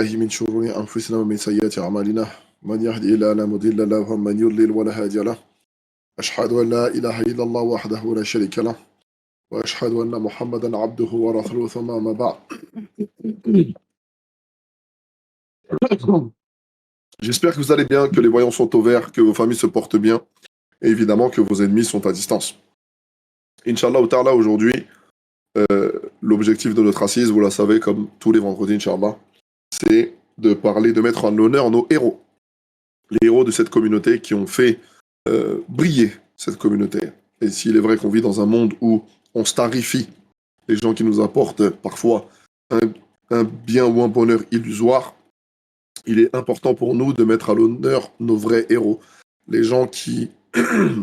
بالله من شرور أنفسنا ومن سيئات أعمالنا من يهدي الله لا مضل له ومن يضلل ولا هادي له أشهد أن لا إله إلا الله وحده لا شريك له وأشهد أن محمدا عبده ورسوله ثم ما بعد. J'espère que vous allez bien, que les voyants sont au vert, que vos familles se portent bien et évidemment que vos ennemis sont à distance. Inch'Allah ta'ala, aujourd'hui, l'objectif de notre assise, vous la savez, comme tous les vendredis, Inch'Allah, c'est de parler, de mettre en honneur nos héros. Les héros de cette communauté qui ont fait briller cette communauté. Et s'il est vrai qu'on vit dans un monde où on starifie les gens qui nous apportent parfois un bien ou un bonheur illusoire, il est important pour nous de mettre à l'honneur nos vrais héros. Les gens qui,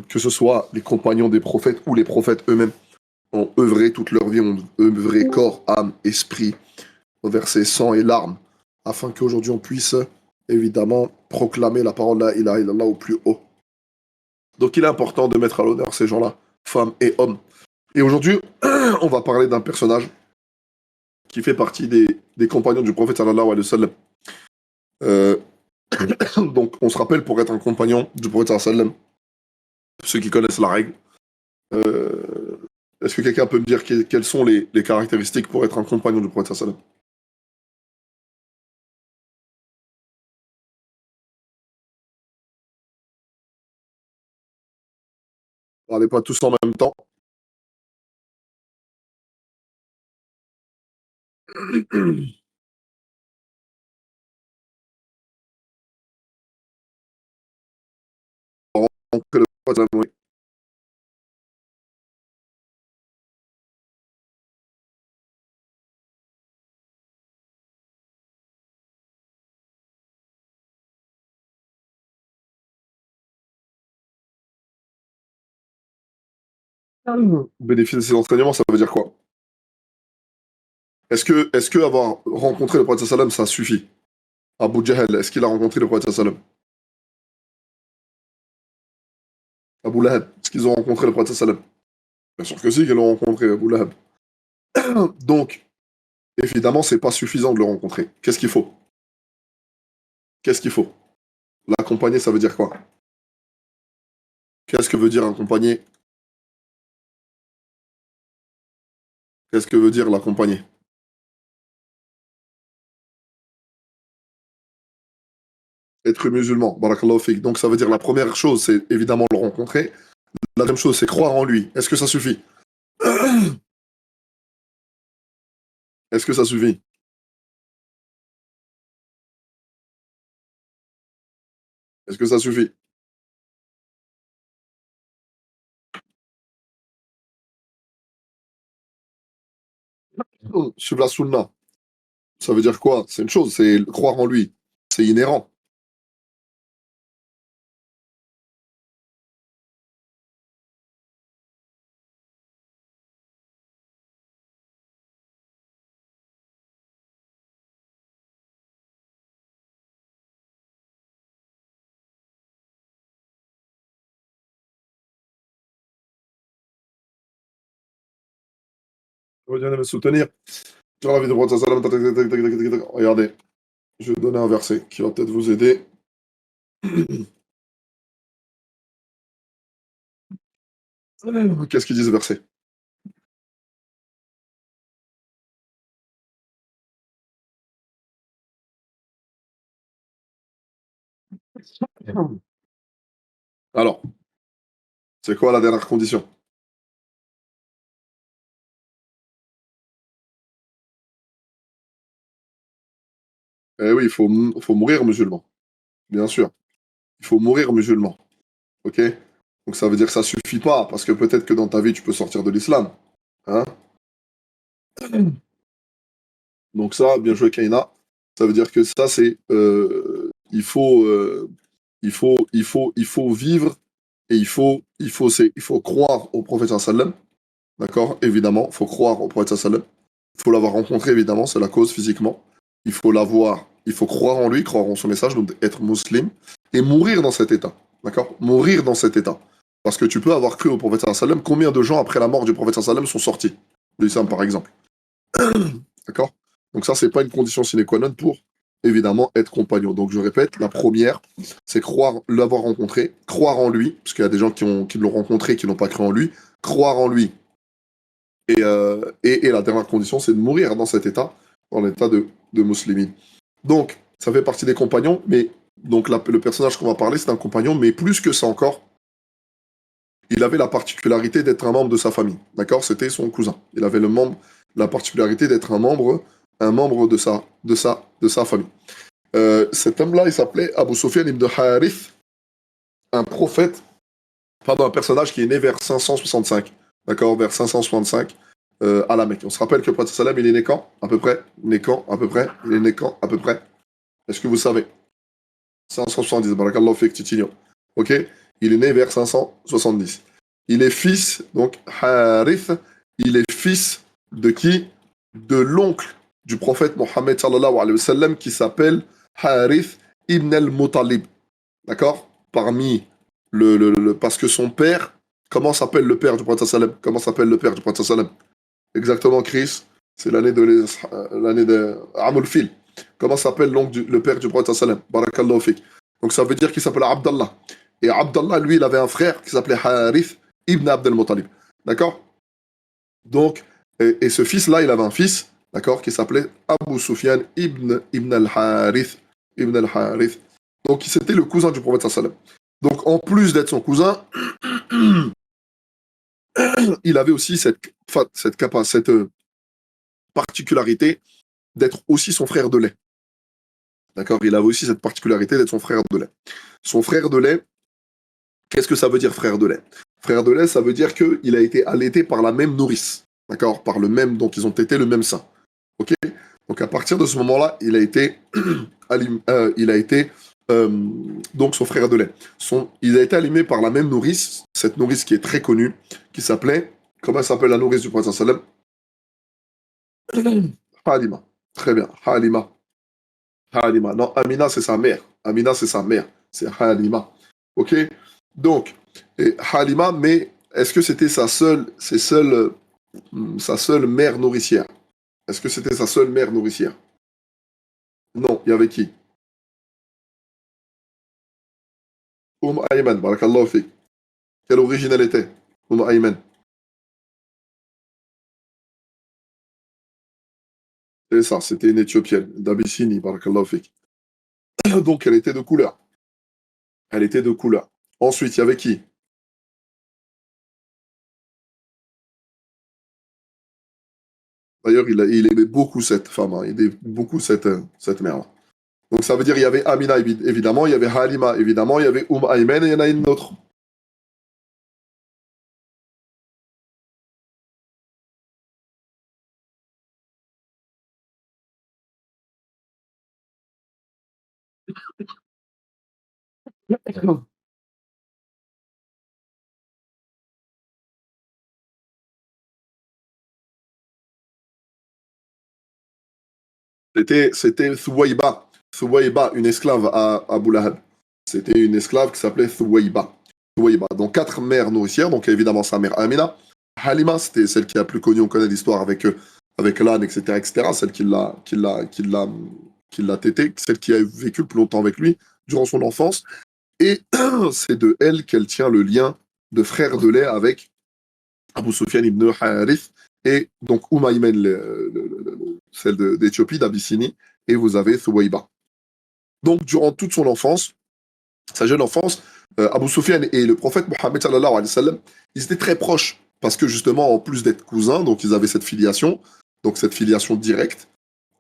que ce soit les compagnons des prophètes ou les prophètes eux-mêmes, ont œuvré toute leur vie, ont œuvré corps, âme, esprit, ont versé sang et larmes, afin qu'aujourd'hui on puisse évidemment proclamer la parole la ilaha illallah au plus haut. Donc il est important de mettre à l'honneur ces gens-là, femmes et hommes. Et aujourd'hui, on va parler d'un personnage qui fait partie des compagnons du prophète sallallahu alayhi wa sallam. Donc on se rappelle, pour être un compagnon du prophète sallallahu alayhi wa sallam, ceux qui connaissent la règle, est-ce que quelqu'un peut me dire quelles sont les caractéristiques pour être un compagnon du prophète sallallahu alayhi wa sallam? Parlez pas tous en même temps. Rencontrer le prophète, oui. Bénéfice de ces enseignements, ça veut dire quoi? Est-ce que avoir rencontré le prophète sallam, ça suffit? Abu Jahl, est-ce qu'il a rencontré le prophète sallam? Abu Lahab, est-ce qu'ils ont rencontré le prophète sallam? Bien sûr que si, qu'ils l'ont rencontré, Abu Lahab. Donc, évidemment, c'est pas suffisant de le rencontrer. Qu'est-ce qu'il faut? Qu'est-ce qu'il faut? L'accompagner, ça veut dire quoi? Qu'est-ce que veut dire accompagner? Qu'est-ce que veut dire l'accompagner? Être musulman, barakallahu fik. Donc ça veut dire la première chose, c'est évidemment le rencontrer. La deuxième chose, c'est croire en lui. Est-ce que ça suffit? Est-ce que ça suffit? Est-ce que ça suffit? Suivre la sunna, ça veut dire quoi? C'est une chose, c'est croire en lui. C'est inhérent. Vous allez me soutenir sur la vie de prophète sallam. Regardez, je vais donner un verset qui va peut-être vous aider. Qu'est-ce qu'il dit ce verset? Alors, c'est quoi la dernière condition? Eh oui, faut mourir musulman, bien sûr. Il faut mourir musulman, ok? Donc ça veut dire que ça suffit pas, parce que peut-être que dans ta vie, tu peux sortir de l'islam. Hein? Donc ça, bien joué Kaina. Ça veut dire que ça, c'est... il faut vivre et il faut croire au prophète sallam. D'accord? Évidemment, il faut croire au prophète sallam. Il faut l'avoir rencontré, évidemment, c'est la cause physiquement. Il faut l'avoir, il faut croire en lui, croire en son message, donc être musulman, et mourir dans cet état. D'accord? Mourir dans cet état. Parce que tu peux avoir cru au prophète sallam. Combien de gens après la mort du prophète sallam sont sortis de l'islam, par exemple? D'accord? Donc ça, c'est pas une condition sine qua non pour évidemment, être compagnon. Donc, je répète, la première, c'est croire l'avoir rencontré, croire en lui, parce qu'il y a des gens qui l'ont rencontré, qui n'ont pas cru en lui, croire en lui. Et la dernière condition, c'est de mourir dans cet état, dans l'état de musulmane. Donc, ça fait partie des compagnons, mais donc le personnage qu'on va parler, c'est un compagnon, mais plus que ça encore, il avait la particularité d'être un membre de sa famille. D'accord? C'était son cousin. Il avait la particularité d'être un membre de sa famille. Cet homme-là, il s'appelait Abu Sufyan ibn Harith, un prophète, pardon, un personnage qui est né vers 565. D'accord? Vers 565 à la Mecque. On se rappelle que le prophète sallam, il est né quand? À peu près? Né quand? À peu près? Il est né quand? À peu près? Est-ce que vous savez? 570, barakallahu fik, Titigno. Ok? Il est né vers 570. Il est fils, donc Harith, il est fils de qui? De l'oncle du prophète Mohammed sallallahu alayhi wa sallam qui s'appelle Harith ibn al-Muttalib. D'accord? Parce que son père, comment s'appelle le père du prophète sallam? Comment s'appelle le père du prophète sallam? Exactement, Chris. C'est l'année de Amul Fil. Comment s'appelle le père du prophète sallam? Barakallahu fik. Donc ça veut dire qu'il s'appelle Abdallah. Et Abdallah, lui, il avait un frère qui s'appelait Harith ibn Abdel Muttalib. D'accord? Donc, et ce fils-là, il avait un fils, d'accord, qui s'appelait Abu Sufyan ibn al-Harith. Ibn al-Harith. Donc, c'était le cousin du prophète sallam. Donc, en plus d'être son cousin, il avait aussi cette particularité d'être aussi son frère de lait. D'accord? Il avait aussi cette particularité d'être son frère de lait. Son frère de lait, qu'est-ce que ça veut dire frère de lait? Frère de lait, ça veut dire qu'il a été allaité par la même nourrice. D'accord? Par le même, donc ils ont été le même sein. Ok? Donc à partir de ce moment-là, il a été, donc son frère de lait. Il a été allumé par la même nourrice, cette nourrice qui est très connue, qui s'appelait, comment s'appelle la nourrice du prophète sallam? Halima. Très bien, Halima. Halima. Non, Amina, c'est sa mère. Amina, c'est sa mère. C'est Halima. Ok? Donc, Halima, mais est-ce que c'était sa seule mère nourricière? Est-ce que c'était sa seule mère nourricière? Non, il y avait qui? Ayman, barakallahu fik. Quelle origine elle était? Ayman. C'est ça, c'était une Éthiopienne, d'Abyssinie, barakallahu fik. Donc, elle était de couleur. Elle était de couleur. Ensuite, il y avait qui? D'ailleurs, il aimait beaucoup cette femme, hein. Il aimait beaucoup cette mère-là. Donc, ça veut dire il y avait Amina, évidemment, il y avait Halima, évidemment, il y avait Ayman, et il y en a une autre. C'était Thuwayba. Thuwayba, une esclave à Abu Lahab. C'était une esclave qui s'appelait Thuwayba. Thuwayba. Donc, quatre mères nourricières. Donc, évidemment, sa mère Amina. Halima, c'était celle qui est la plus connue. On connaît l'histoire avec l'âne, etc., etc. Celle qui l'a tété. Celle qui a vécu le plus longtemps avec lui durant son enfance. Et c'est de elle qu'elle tient le lien de frère de lait avec Abu Sufyan ibn Harith et donc Umaymen, celle d'Éthiopie, d'Abyssinie, et vous avez Thuwayba. Donc, durant toute son enfance, sa jeune enfance, Abu Sufyan et le prophète Mohammed sallallahu alayhi wa sallam, ils étaient très proches parce que justement, en plus d'être cousins, donc ils avaient cette filiation, donc cette filiation directe,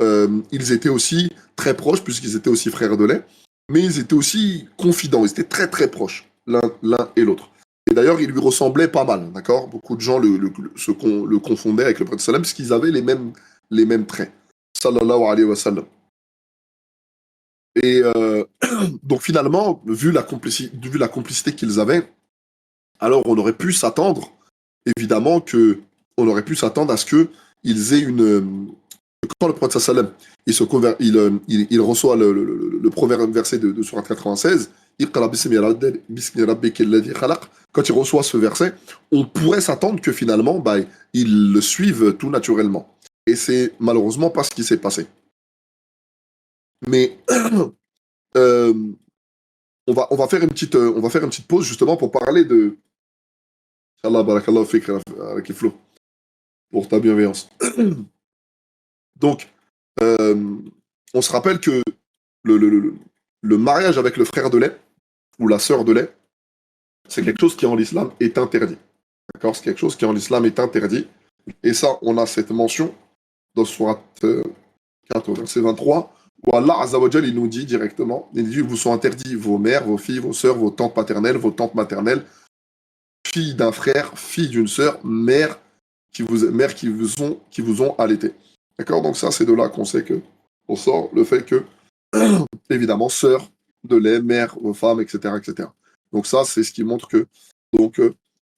ils étaient aussi très proches puisqu'ils étaient aussi frères de lait, mais ils étaient aussi confidents, ils étaient très très proches l'un et l'autre. Et d'ailleurs, il lui ressemblait pas mal, d'accord? Beaucoup de gens le confondaient avec le prophète sallam parce qu'ils avaient les mêmes traits. Sallallahu alayhi wa sallam. Et donc finalement, vu la complicité qu'ils avaient, alors on aurait pu s'attendre, évidemment, on aurait pu s'attendre à ce qu'ils aient quand le prophète sallam, il reçoit le premier verset de Surat 96, quand il reçoit ce verset, on pourrait s'attendre que finalement, bah, ils le suivent tout naturellement. Et c'est malheureusement pas ce qui s'est passé. Mais euh, on va faire on va faire une petite pause justement pour parler de. Allah barakallahu fik avec Flo, pour ta bienveillance. Donc, euh, on se rappelle que le, le, le, le mariage avec le frère de lait ou la sœur de lait, c'est quelque chose qui en l'islam est interdit. D'accord? C'est quelque chose qui en l'islam est interdit. Et ça, on a cette mention dans Surat 4, verset 23, où Allah Azzawajal, il nous dit directement, il dit, vous sont interdits vos mères, vos filles, vos sœurs, vos tantes paternelles, vos tantes maternelles, filles d'un frère, filles d'une sœur, mères qui vous ont allaité. D'accord? Donc ça, c'est de là qu'on sait que, on sort le fait que, évidemment, sœurs de lait, mères, femmes, etc., etc. Donc ça, c'est ce qui montre que, donc,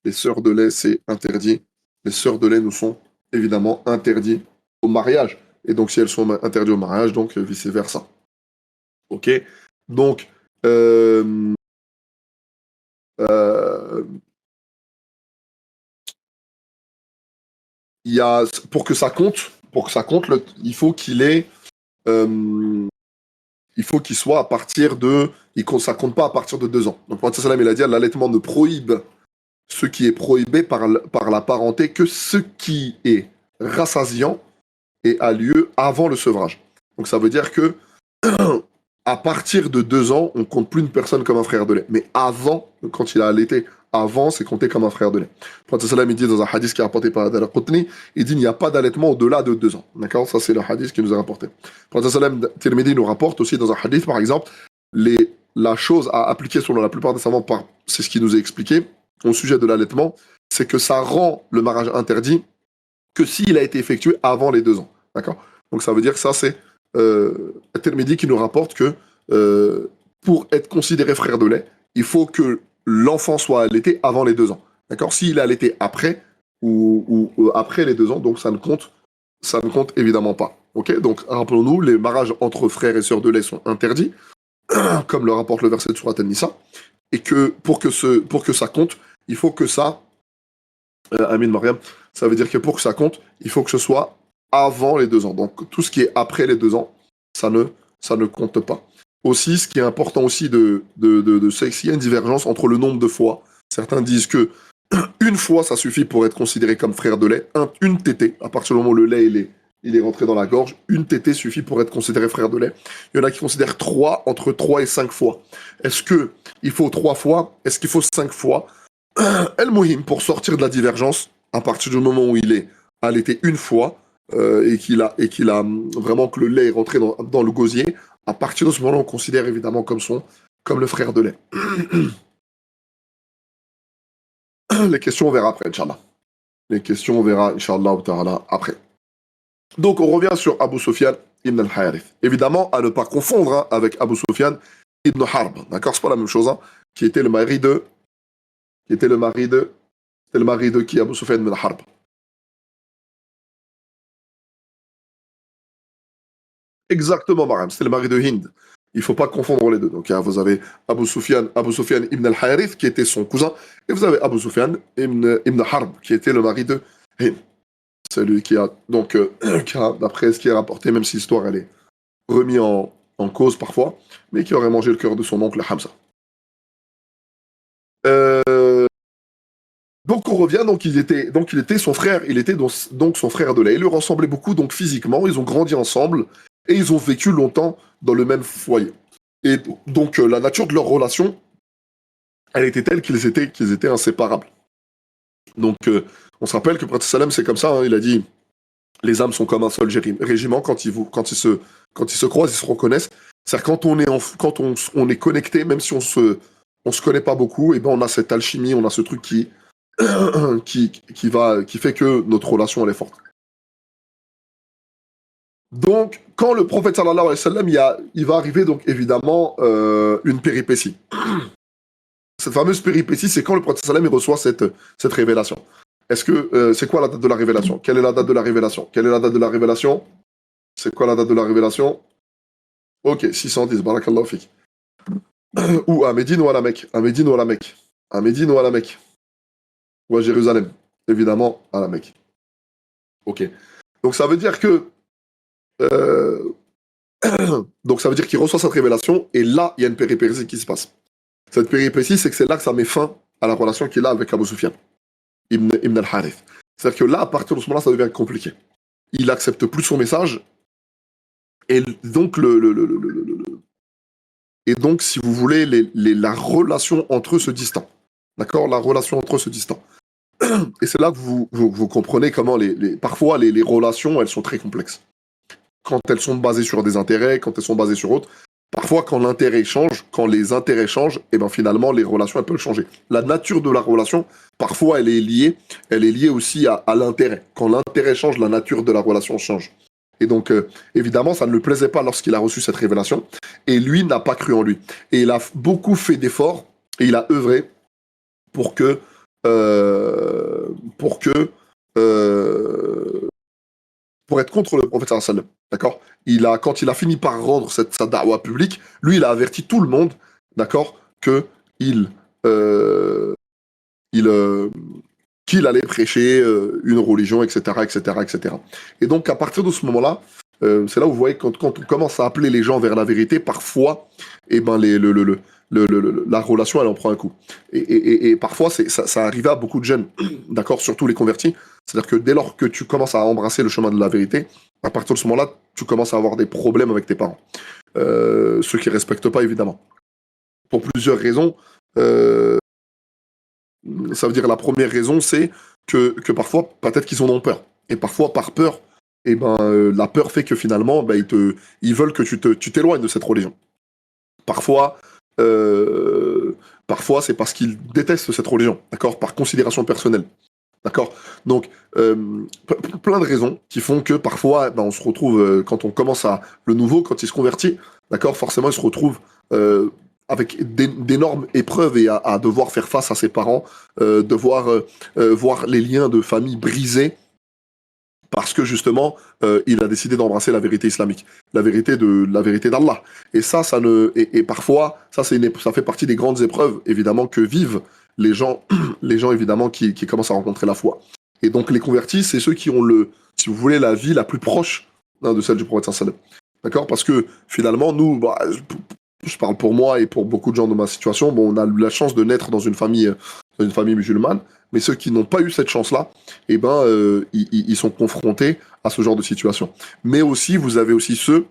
les sœurs de lait, c'est interdit. Les sœurs de lait nous sont évidemment interdits au mariage. Et donc, si elles sont interdites au mariage, donc vice-versa. OK? Donc, euh, euh, il y a, pour que ça compte, il faut qu'il ait, euh, il faut qu'il soit à partir de, ça compte pas à partir de 2 ans. Donc, le prophète sallam, il a dit, l'allaitement ne prohibe ce qui est prohibé par la parenté que ce qui est rassasiant et a lieu avant le sevrage. Donc, ça veut dire que à partir de 2 ans, on compte plus une personne comme un frère de lait. Mais avant, quand il a allaité, avant, c'est compté comme un frère de lait. Le prophète sallam, il dit dans un hadith qui est rapporté par Ad-Darqutni, il dit il n'y a pas d'allaitement au-delà de 2 ans. D'accord? Ça, c'est le hadith qui nous a rapporté. Le prophète sallam, Tirmidhi nous rapporte aussi dans un hadith, par exemple, la chose à appliquer selon la plupart des savants, c'est ce qui nous est expliqué au sujet de l'allaitement, c'est que ça rend le mariage interdit que s'il a été effectué avant les 2 ans. D'accord? Donc ça veut dire que ça, c'est Tirmidhi qui nous rapporte que pour être considéré frère de lait, il faut que l'enfant soit allaité avant les 2 ans. D'accord? S'il est allaité après ou après les 2 ans, donc ça ne compte évidemment pas. Ok? Donc rappelons-nous, les mariages entre frères et sœurs de lait sont interdits, comme le rapporte le verset de Surat An-Nisa, et que pour que ça compte, il faut que ça, Amin Mariam, ça veut dire que pour que ça compte, il faut que ce soit avant les 2 ans. Donc tout ce qui est après les 2 ans, ça ne, ça ne compte pas. Aussi, ce qui est important aussi c'est qu'il y a une divergence entre le nombre de fois. Certains disent que une fois, ça suffit pour être considéré comme frère de lait. Une tétée, à partir du moment où le lait il est rentré dans la gorge, une tétée suffit pour être considéré frère de lait. Il y en a qui considèrent entre 3 et 5 fois. Est-ce que il faut 3 fois? Est-ce qu'il faut 5 fois? El Mohim, pour sortir de la divergence, à partir du moment où il est allaité une fois et qu'il a vraiment que le lait est rentré dans le gosier, à partir de ce moment-là, on considère évidemment comme le frère de lait. Les questions, on verra après, Inch'Allah. Les questions, on verra, Inch'Allah, après. Donc, on revient sur Abu Sufyan ibn al-Harith. Évidemment, à ne pas confondre avec Abu Sufyan ibn Harb. D'accord? C'est pas la même chose, qui était le mari de. Qui était le mari de. C'était le mari de qui? Abu Sufyan ibn Harb. Exactement, Maram. C'était le mari de Hind. Il ne faut pas confondre les deux. Donc, vous avez Abu Sufyan ibn al-Harith, qui était son cousin, et vous avez Abu Sufyan ibn Harb, qui était le mari de Hind. C'est lui qui a, donc, d'après ce qui est rapporté, même si l'histoire elle est remise en cause parfois, mais qui aurait mangé le cœur de son oncle Hamza. Euh, donc on revient, donc il était son frère, il était donc son frère de lait. Il lui ressemblait beaucoup, donc physiquement, ils ont grandi ensemble et ils ont vécu longtemps dans le même foyer. Et donc la nature de leur relation, elle était telle qu'ils étaient inséparables. Donc on se rappelle que Prophète Salem c'est comme ça, il a dit les âmes sont comme un seul régiment quand ils se croisent, ils se reconnaissent. C'est-à-dire on est connecté, même si on se connaît pas beaucoup, et ben on a cette alchimie, on a ce truc qui fait que notre relation elle est forte. Donc, quand le prophète sallallahu alayhi wa sallam, il va arriver donc évidemment une péripétie. Cette fameuse péripétie, c'est quand le prophète sallallahu alayhi wa sallam il reçoit cette révélation. Est-ce que c'est quoi la date de la révélation? Quelle est la date de la révélation? Quelle est la date de la révélation? C'est quoi la date de la révélation? Ok, 610, barakallahu fik. Ou à Médine ou à la Mecque? À Médine ou à la Mecque? À Médine ou à la Mecque? Ou à Jérusalem? Évidemment, à la Mecque. Ok. Donc ça veut dire que euh, Donc ça veut dire qu'il reçoit cette révélation, et là, il y a une péripétie qui se passe. Cette péripétie, c'est que c'est là que ça met fin à la relation qu'il a avec Abu Sufyan, Ibn al-Harith. C'est-à-dire que là, à partir de ce moment-là, ça devient compliqué. Il accepte plus son message, et donc, et donc si vous voulez, la relation entre eux se distend. D'accord. La relation entre eux se distend. Et c'est là que vous comprenez comment parfois les relations, elles sont très complexes. Quand elles sont basées sur des intérêts, quand elles sont basées sur autres, parfois quand l'intérêt change, quand les intérêts changent, et ben finalement les relations elles peuvent changer. La nature de la relation, parfois elle est liée aussi à l'intérêt. Quand l'intérêt change, la nature de la relation change. Et donc évidemment ça ne lui plaisait pas lorsqu'il a reçu cette révélation, et lui n'a pas cru en lui. Et il a beaucoup fait d'efforts, et il a œuvré pour que pour que pour être contre le prophète sallallahu alayhi wa sallam. D'accord. Quand il a fini par rendre sa da'wa publique, lui, il a averti tout le monde, d'accord, qu'il euh, il, euh, qu'il allait prêcher une religion, etc., etc., etc. Et donc, à partir de ce moment-là, c'est là où vous voyez quand on commence à appeler les gens vers la vérité, parfois, eh ben, la relation, elle en prend un coup. Et parfois, ça arrive à beaucoup de jeunes, d'accord, surtout les convertis. C'est-à-dire que dès lors que tu commences à embrasser le chemin de la vérité, à partir de ce moment-là, tu commences à avoir des problèmes avec tes parents. Ceux qui ne respectent pas, évidemment. Pour plusieurs raisons. Ça veut dire la première raison, c'est que parfois, peut-être qu'ils en ont peur. Et parfois, par peur, eh ben, la peur fait que finalement, ben, ils veulent que tu t'éloignes de cette religion. Parfois, parfois c'est parce qu'ils détestent cette religion, d'accord, par considération personnelle. D'accord. Donc, plein de raisons qui font que parfois, ben, on se retrouve, quand on commence le nouveau, quand il se convertit, d'accord, forcément, il se retrouve avec d'énormes épreuves et à devoir faire face à ses parents, devoir voir les liens de famille brisés parce que justement, il a décidé d'embrasser la vérité islamique, la vérité d'Allah. Et ça, et parfois, ça fait partie des grandes épreuves évidemment que vivent les gens, les gens évidemment qui commencent à rencontrer la foi. Et donc les convertis, c'est ceux qui ont si vous voulez, la vie la plus proche de celle du prophète sallallahu alayhi wa sallam. D'accord. Parce que finalement, nous, bah, je parle pour moi et pour beaucoup de gens de ma situation, bon, on a eu la chance de naître dans une famille musulmane, mais ceux qui n'ont pas eu cette chance-là, eh ben, ils sont confrontés à ce genre de situation. Mais aussi, vous avez aussi ceux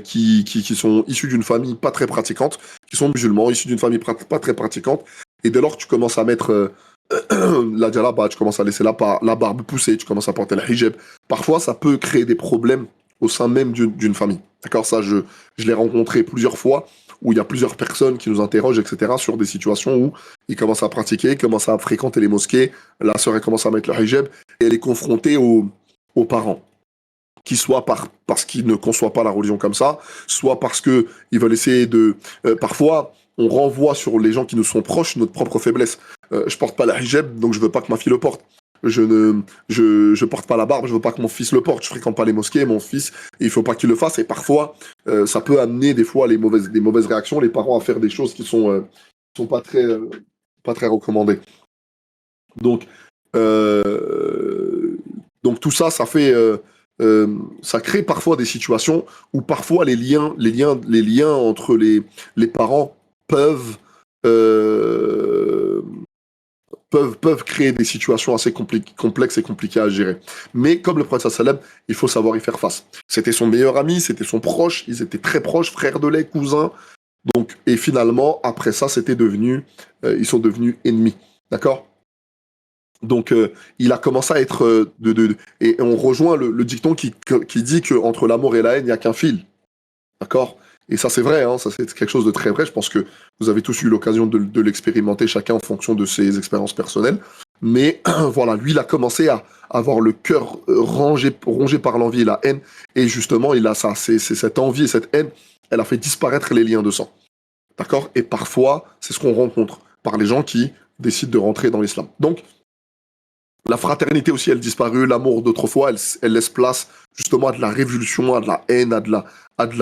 qui sont issus d'une famille pas très pratiquante, qui sont musulmans, issus d'une famille pas très pratiquante, et dès lors que tu commences à mettre la djalaba, tu commences à laisser la barbe pousser, tu commences à porter le hijab, parfois ça peut créer des problèmes au sein même d'une famille. D'accord. Ça, je l'ai rencontré plusieurs fois, où il y a plusieurs personnes qui nous interrogent, etc., sur des situations où ils commencent à pratiquer, commencent à fréquenter les mosquées, la sœur elle commence à mettre le hijab, et elle est confrontée aux parents, qui soit parce qu'ils ne conçoivent pas la religion comme ça, soit parce qu'ils veulent essayer de... parfois, on renvoie sur les gens qui nous sont proches notre propre faiblesse. Je porte pas le hijab, donc je veux pas que ma fille le porte. Je porte pas la barbe, je veux pas que mon fils le porte. Je fréquente pas les mosquées, mon fils, il faut pas qu'il le fasse. Et parfois, ça peut amener des fois des mauvaises réactions, les parents à faire des choses qui sont pas très recommandées. Donc, donc tout ça, ça crée parfois des situations où parfois les liens entre les parents peuvent créer des situations assez complexes et compliquées à gérer. Mais comme le prophète sallam, il faut savoir y faire face. C'était son meilleur ami, c'était son proche, ils étaient très proches, frères de lait, cousins. Donc, et finalement, après ça, ils sont devenus ennemis. D'accord. Donc, il a commencé à être et on rejoint le dicton qui dit qu'entre l'amour et la haine, il n'y a qu'un fil. D'accord. Et ça, c'est vrai, hein, ça, c'est quelque chose de très vrai. Je pense que vous avez tous eu l'occasion de l'expérimenter, chacun en fonction de ses expériences personnelles. Mais voilà, lui, il a commencé à avoir le cœur rongé par l'envie et la haine. Et justement, il a ça, c'est cette envie et cette haine, elle a fait disparaître les liens de sang. D'accord. Et parfois, c'est ce qu'on rencontre par les gens qui décident de rentrer dans l'islam. Donc, la fraternité aussi, elle disparut. L'amour d'autrefois, elle laisse place justement à de la révulsion, à de la haine, à de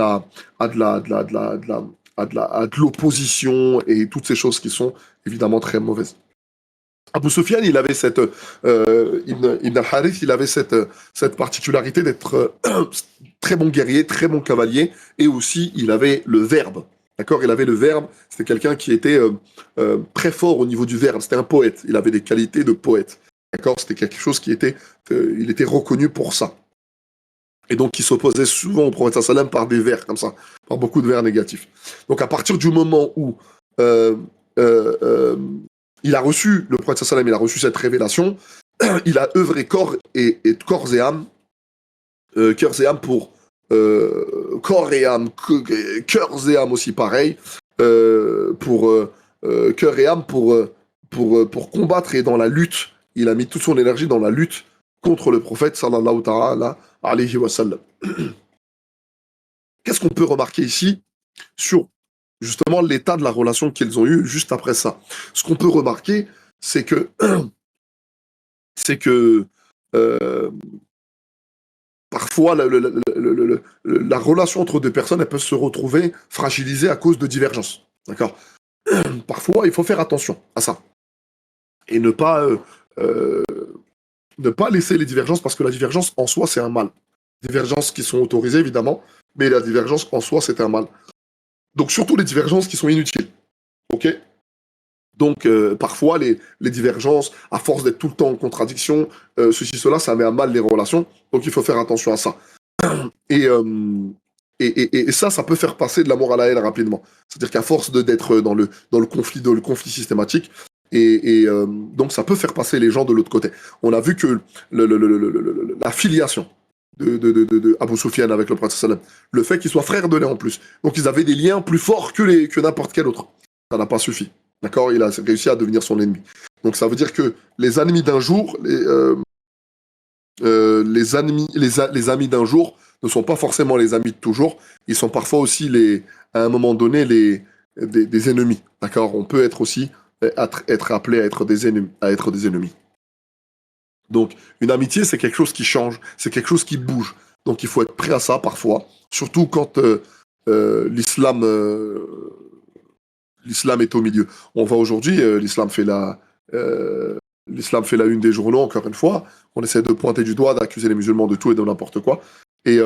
l'opposition et toutes ces choses qui sont évidemment très mauvaises. Abu Sufyan, il avait Ibn al-Harith, il avait cette particularité d'être très bon guerrier, très bon cavalier, et aussi il avait le verbe. D'accord. Il avait le verbe, c'était quelqu'un qui était très fort au niveau du verbe, c'était un poète, il avait des qualités de poète. D'accord. C'était quelque chose il était reconnu pour ça. Et donc, il s'opposait souvent au prophète sallam par des vers comme ça, par beaucoup de vers négatifs. Donc, à partir du moment où euh, euh, euh, le prophète sallam, il a reçu cette révélation, il a œuvré corps et âme, pour corps et âme, cœurs et âme aussi pareil, cœur et âme pour combattre et dans la lutte. Il a mis toute son énergie dans la lutte contre le prophète sallallahu ta'ala alayhi wa sallam. Qu'est-ce qu'on peut remarquer ici sur justement l'état de la relation qu'ils ont eue juste après ça? Ce qu'on peut remarquer, c'est que c'est que parfois la relation entre deux personnes, elle peut se retrouver fragilisée à cause de divergences. D'accord. Parfois, il faut faire attention à ça et euh, ne pas laisser les divergences, parce que la divergence en soi, c'est un mal. Divergences qui sont autorisées, évidemment, mais la divergence en soi, c'est un mal. Donc, surtout les divergences qui sont inutiles. OK. Donc, parfois, les divergences, à force d'être tout le temps en contradiction, ceci, cela, ça met à mal les relations. Donc, il faut faire attention à ça. Et, et ça peut faire passer de l'amour à la haine rapidement. C'est-à-dire qu'à force d'être dans le conflit systématique, donc ça peut faire passer les gens de l'autre côté. On a vu que la filiation de Abu Sufyan avec le prophète sallam, le fait qu'ils soient frères de lait en plus. Donc ils avaient des liens plus forts que n'importe quel autre. Ça n'a pas suffi. D'accord. Il a réussi à devenir son ennemi. Donc ça veut dire que les ennemis d'un jour, les amis d'un jour ne sont pas forcément les amis de toujours. Ils sont parfois aussi, à un moment donné, des ennemis. D'accord. On peut être aussi être appelé à être des ennemis. Donc, une amitié, c'est quelque chose qui change, c'est quelque chose qui bouge. Donc, il faut être prêt à ça parfois, surtout quand l'islam est au milieu. On voit aujourd'hui, l'islam fait la une des journaux, encore une fois. On essaie de pointer du doigt, d'accuser les musulmans de tout et de n'importe quoi. Et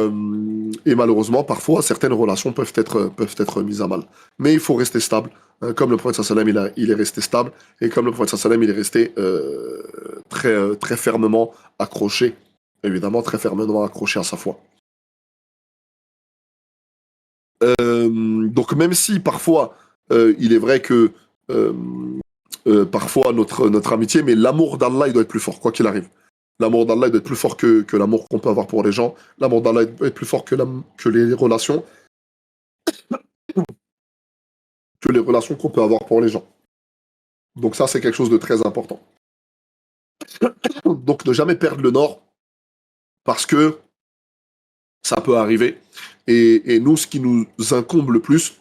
malheureusement, parfois, certaines relations peuvent être mises à mal. Mais il faut rester stable. Comme le prophète sallam, il est resté stable. Et comme le prophète sallam, il est resté très fermement accroché. Évidemment, très fermement accroché à sa foi. Donc même si parfois, il est vrai que parfois notre amitié, mais l'amour d'Allah, il doit être plus fort, quoi qu'il arrive. L'amour d'Allah, il doit être plus fort que l'amour qu'on peut avoir pour les gens. L'amour d'Allah doit être plus fort que les relations, qu'on peut avoir pour les gens. Donc ça, c'est quelque chose de très important. Donc ne jamais perdre le nord, parce que ça peut arriver. Et nous, ce qui nous incombe le plus,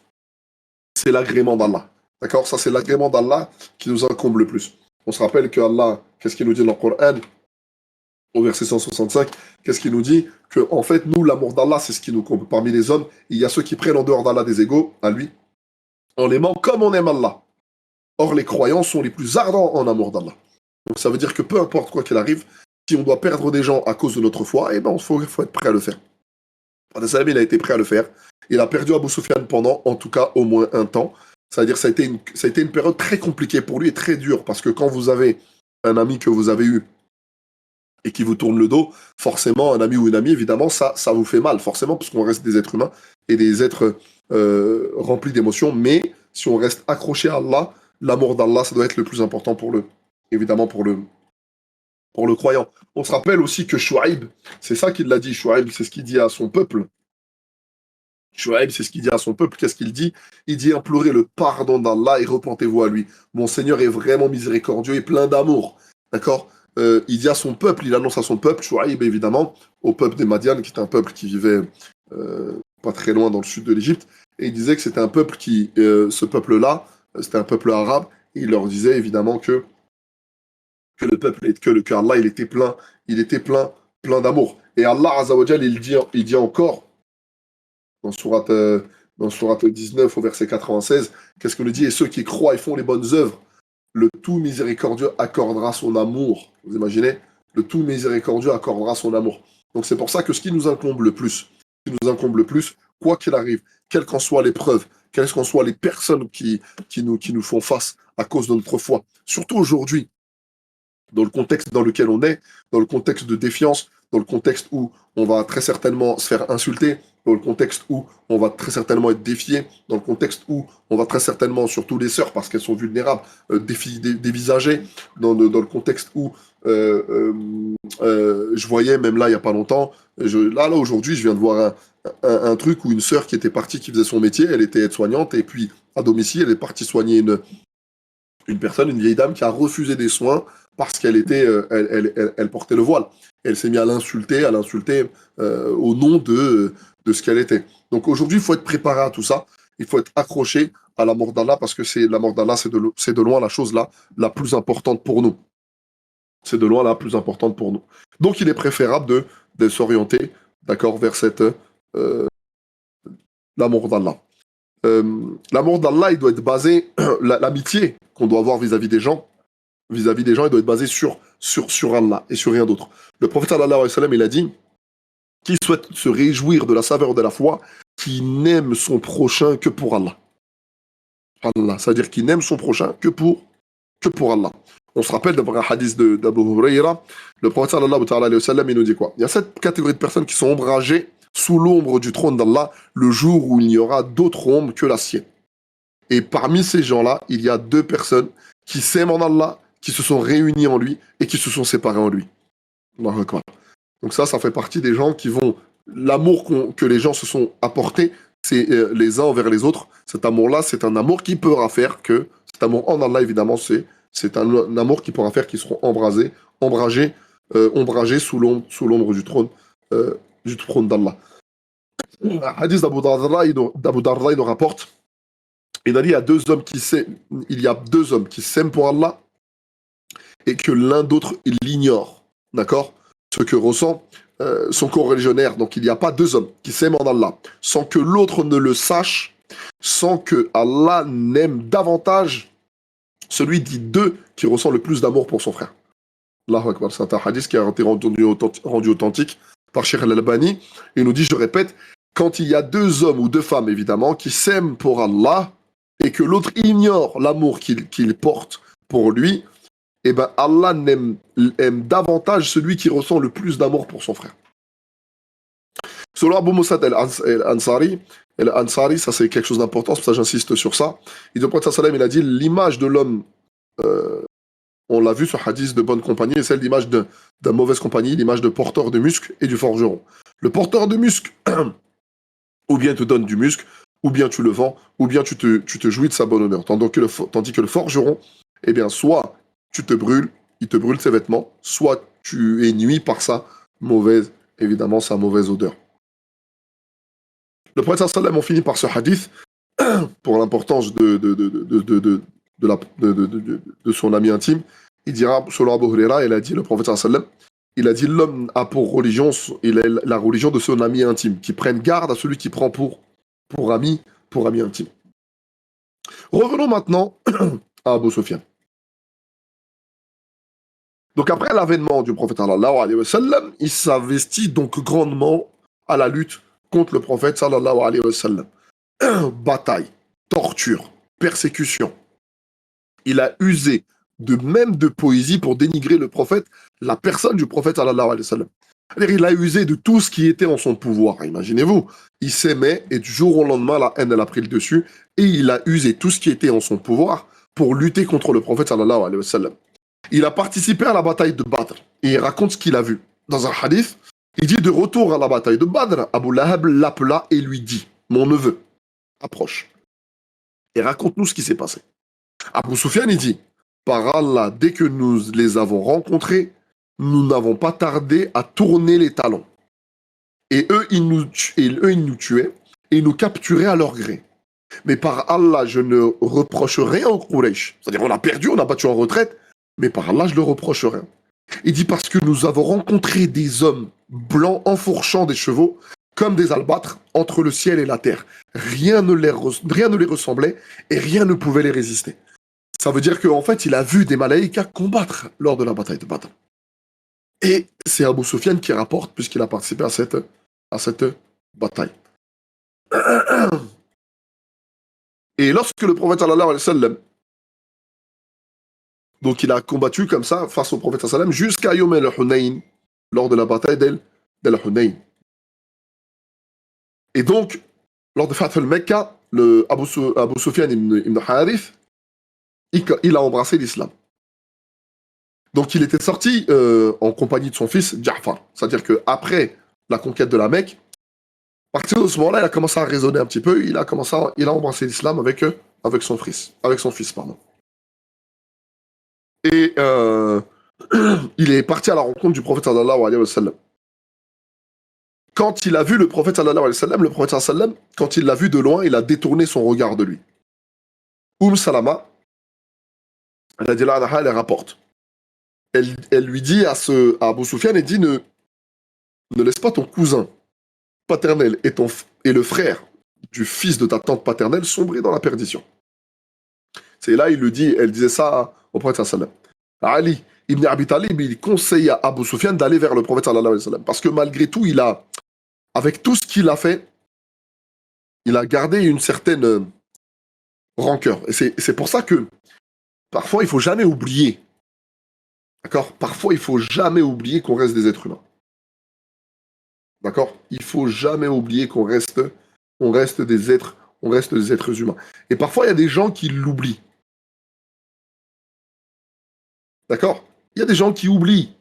c'est l'agrément d'Allah. D'accord. Ça, c'est l'agrément d'Allah qui nous incombe le plus. On se rappelle que Allah, qu'est-ce qu'il nous dit dans le Coran, au verset 165, qu'est-ce qu'il nous dit? Que, en fait, nous, l'amour d'Allah, c'est ce qui nous compte. Parmi les hommes, il y a ceux qui prennent en dehors d'Allah des égaux à lui, en l'aimant comme on aime Allah. Or, les croyants sont les plus ardents en amour d'Allah. Donc, ça veut dire que peu importe quoi qu'il arrive, si on doit perdre des gens à cause de notre foi, eh ben, il faut être prêt à le faire. Salam, il a été prêt à le faire. Il a perdu Abu Sufyan pendant, en tout cas, au moins un temps. C'est-à-dire, ça a été une période très compliquée pour lui et très dure, parce que quand vous avez un ami que vous avez eu et qui vous tourne le dos, forcément, un ami ou une amie, évidemment, ça vous fait mal, forcément, parce qu'on reste des êtres humains et des êtres remplis d'émotions. Mais si on reste accroché à Allah, l'amour d'Allah, ça doit être le plus important évidemment, pour le croyant. On se rappelle aussi que Shuaïb, c'est ça qu'il l'a dit. Shuaïb, c'est ce qu'il dit à son peuple. Shuaïb, c'est ce qu'il dit à son peuple. Qu'est-ce qu'il dit? Il dit: implorez le pardon d'Allah et repentez-vous à lui. Mon Seigneur est vraiment miséricordieux et plein d'amour. D'accord. Il dit à son peuple, il annonce à son peuple, Shuaïb évidemment, au peuple des Madianes, qui était un peuple qui vivait pas très loin dans le sud de l'Égypte, et il disait que c'était un peuple ce peuple-là, c'était un peuple arabe, et il leur disait évidemment que le peuple, que Allah, il était plein d'amour. Et Allah Azzawajal, il dit encore dans Sourate 19 au verset 96, qu'est-ce qu'on nous dit? Et ceux qui croient et font les bonnes œuvres, le tout miséricordieux accordera son amour. Vous imaginez? Le tout miséricordieux accordera son amour. Donc c'est pour ça que ce qui nous incombe le plus, quoi qu'il arrive, quelle qu'en soit l'épreuve, quelles qu'en soient les personnes qui nous font face à cause de notre foi, surtout aujourd'hui, dans le contexte dans lequel on est, dans le contexte de défiance, dans le contexte où on va très certainement se faire insulter, dans le contexte où on va très certainement être défié, dans le contexte où on va très certainement, surtout les sœurs, parce qu'elles sont vulnérables, dévisagées, dans le contexte où je voyais, même là, il n'y a pas longtemps, là aujourd'hui, je viens de voir un truc où une sœur qui était partie, qui faisait son métier, elle était aide-soignante, et puis à domicile, elle est partie soigner une personne, une vieille dame qui a refusé des soins parce qu'elle elle portait le voile. Elle s'est mise à l'insulter au nom de ce qu'elle était. Donc aujourd'hui, il faut être préparé à tout ça. Il faut être accroché à la mort d'Allah parce que la mort d'Allah, c'est de loin la chose la plus importante pour nous. C'est de loin la plus importante pour nous. Donc il est préférable de s'orienter, d'accord, vers l'amour d'Allah. L'amour d'Allah, il doit être basé, l'amitié qu'on doit avoir vis-à-vis des gens, il doit être basé sur Allah et sur rien d'autre. Le prophète sallallahu alayhi wa sallam, il a dit, qui souhaite se réjouir de la saveur de la foi, qui n'aime son prochain que pour Allah. Allah, c'est-à-dire qu'il n'aime son prochain que pour Allah. On se rappelle d'un hadith d'Abu Huraira, le prophète sallallahu alayhi wa sallam, il nous dit quoi? Il y a cette catégorie de personnes qui sont ombragées sous l'ombre du trône d'Allah le jour où il n'y aura d'autre ombre que la sienne. Et parmi ces gens-là, il y a deux personnes qui s'aiment en Allah, qui se sont réunis en lui et qui se sont séparés en lui. Donc ça fait partie des gens qui vont... L'amour que les gens se sont apportés, c'est les uns envers les autres. Cet amour-là, c'est un amour qui pourra faire que... Cet amour en Allah, évidemment, c'est un amour qui pourra faire qu'ils seront ombragés sous l'ombre du trône d'Allah. Un hadith d'Abu Darda, il nous rapporte, il a dit, il y a deux hommes qui s'aiment pour Allah et que l'un d'autre, il l'ignore. D'accord? Ce que ressent son co-religionnaire. Donc il n'y a pas deux hommes qui s'aiment en Allah sans que l'autre ne le sache, sans que Allah n'aime davantage celui dit d'eux qui ressent le plus d'amour pour son frère. Allahu Akbar. C'est un hadith qui a été rendu authentique par Cheikh Al-Albani. Il nous dit, je répète, quand il y a deux hommes ou deux femmes, évidemment, qui s'aiment pour Allah et que l'autre ignore l'amour qu'il porte pour lui, eh ben Allah aime davantage celui qui ressent le plus d'amour pour son frère. Selon Abu Musad al-Ansari, ça c'est quelque chose d'important, c'est pour ça que j'insiste sur ça. Il il a dit, l'image de l'homme, on l'a vu sur hadith de bonne compagnie, et celle d'image de mauvaise compagnie, l'image de porteur de musc et du forgeron. Le porteur de musc, ou bien te donne du musc, ou bien tu le vends, ou bien tu te jouis de sa bonne honneur. Tandis que le forgeron, eh bien, soit il te brûle ses vêtements, soit tu es nuit par sa mauvaise odeur. Le prophète sallam, on finit par ce hadith, pour l'importance de son ami intime. Il dira, selon Abu Huraira, il a dit, le prophète sallam, il a dit, l'homme a pour religion, il est la religion de son ami intime, qui prenne garde à celui qui prend pour ami intime. Revenons maintenant à Abu Sufyan. Donc après l'avènement du prophète sallallahu alayhi wa sallam, il s'investit donc grandement à la lutte contre le prophète sallallahu alayhi wa sallam. Bataille, torture, persécution. Il a usé même de poésie pour dénigrer le prophète, la personne du prophète sallallahu alayhi wa sallam. C'est-à-dire, il a usé de tout ce qui était en son pouvoir. Imaginez-vous, il s'aimait et du jour au lendemain, la haine, elle a pris le dessus et il a usé tout ce qui était en son pouvoir pour lutter contre le prophète sallallahu alayhi wa sallam. Il a participé à la bataille de Badr et il raconte ce qu'il a vu. Dans un hadith, il dit de retour à la bataille de Badr, Abu Lahab l'appela et lui dit, mon neveu, approche et raconte-nous ce qui s'est passé. Abu Sufyan, il dit, par Allah, dès que nous les avons rencontrés, nous n'avons pas tardé à tourner les talons. Et eux, ils nous tuaient et nous capturaient à leur gré. Mais par Allah, je ne reproche rien aux Quraysh. C'est-à-dire, on a perdu, on a battu en retraite, mais par Allah, je ne leur rien. Il dit parce que nous avons rencontré des hommes blancs enfourchant des chevaux comme des albâtres entre le ciel et la terre. Rien ne les ressemblait et rien ne pouvait les résister. Ça veut dire qu'en fait, il a vu des malaïkas combattre lors de la bataille de Badr. Et c'est Abu Sufyan qui rapporte, puisqu'il a participé à cette bataille. Et lorsque le prophète sallallahu alayhi wa sallam, donc il a combattu comme ça face au prophète sallallahu alayhi wa sallam jusqu'à Yom el-Hunayn, lors de la bataille d'El-Hunayn. Et donc, lors de Fath al-Mekka, Abu Sufyan ibn Harith, il a embrassé l'islam. Donc il était sorti en compagnie de son fils Ja'far. C'est-à-dire qu'après la conquête de la Mecque, à partir de ce moment-là, il a commencé à raisonner un petit peu, il a embrassé l'islam avec son fils. Pardon. Et il est parti à la rencontre du prophète sallallahu alayhi wa sallam. Quand il a vu le prophète sallallahu alayhi wa sallam, le prophète sallallahu alayhi wa sallam, quand il l'a vu de loin, il a détourné son regard de lui. Salama, elle rapporte. Elle lui dit à Abu Sufyan, elle dit ne laisse pas ton cousin paternel et le frère du fils de ta tante paternelle sombrer dans la perdition. C'est là, elle disait ça au prophète sallallahu alayhi wa sallam. Ali ibn Abi Talib, il conseille à Abu Sufyan d'aller vers le prophète sallallahu alayhi wa sallam. Parce que malgré tout, avec tout ce qu'il a fait, il a gardé une certaine rancœur. Et c'est pour ça que parfois, il ne faut jamais oublier. D'accord ? Parfois, il ne faut jamais oublier qu'on reste des êtres humains. D'accord ? Il ne faut jamais oublier qu'on reste des êtres humains. Et parfois, il y a des gens qui l'oublient. D'accord ? Il y a des gens qui oublient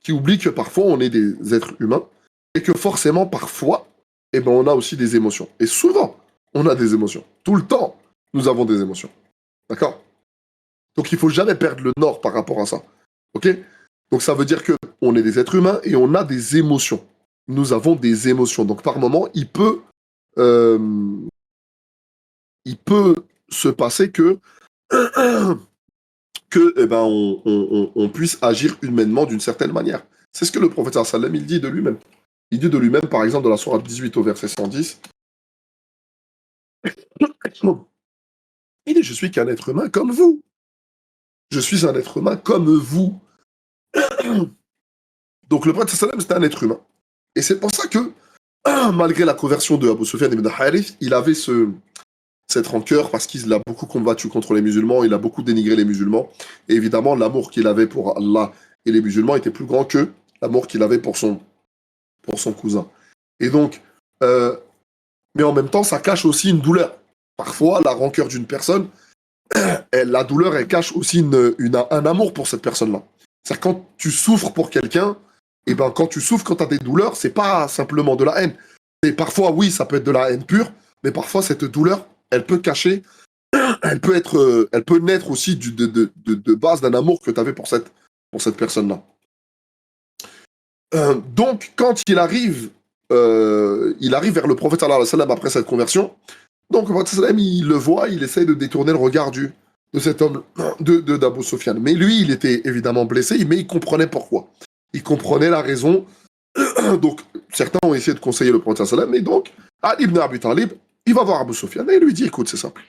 que parfois, on est des êtres humains et que forcément, parfois, on a aussi des émotions. Et souvent, on a des émotions. Tout le temps, nous avons des émotions. D'accord ? Donc, il ne faut jamais perdre le nord par rapport à ça. Ok ? Donc, ça veut dire qu'on est des êtres humains et on a des émotions. Nous avons des émotions. Donc, par moment, il peut se passer que on puisse agir humainement d'une certaine manière. C'est ce que le prophète sallallahu alayhi wa sallam, il dit de lui-même. Il dit de lui-même, par exemple, dans la sourate 18 au verset 110, il dit, je suis qu'un être humain comme vous. Je suis un être humain comme vous. Donc le prophète sallallahu alayhi wa sallam, c'était un être humain. Et c'est pour ça que, malgré la conversion de Abu Sufyan ibn Harith, il avait cette rancœur parce qu'il a beaucoup combattu contre les musulmans, il a beaucoup dénigré les musulmans. Et évidemment, l'amour qu'il avait pour Allah et les musulmans était plus grand que l'amour qu'il avait pour son cousin. Et donc, mais en même temps, ça cache aussi une douleur. Parfois, la rancœur d'une personne, la douleur, elle cache aussi un amour pour cette personne-là. C'est-à-dire quand tu souffres pour quelqu'un, et quand tu souffres, quand tu as des douleurs, c'est pas simplement de la haine. Et parfois, oui, ça peut être de la haine pure, mais parfois, cette douleur, elle peut cacher, elle peut naître aussi de base d'un amour que tu avais pour cette personne-là. Donc, quand il arrive vers le prophète sallallahu alayhi wa sallam après cette conversion. Donc, le prophète sallallahu alayhi wa sallam, il le voit, il essaie de détourner le regard de cet homme, d'Abu Sufyan. Mais lui, il était évidemment blessé, mais il comprenait pourquoi. Il comprenait la raison. Donc, certains ont essayé de conseiller le prophète sallallahu alayhi wa sallam, et donc, Ali ibn Abi Talib, il va voir Abu Sufyan et il lui dit, écoute, c'est simple.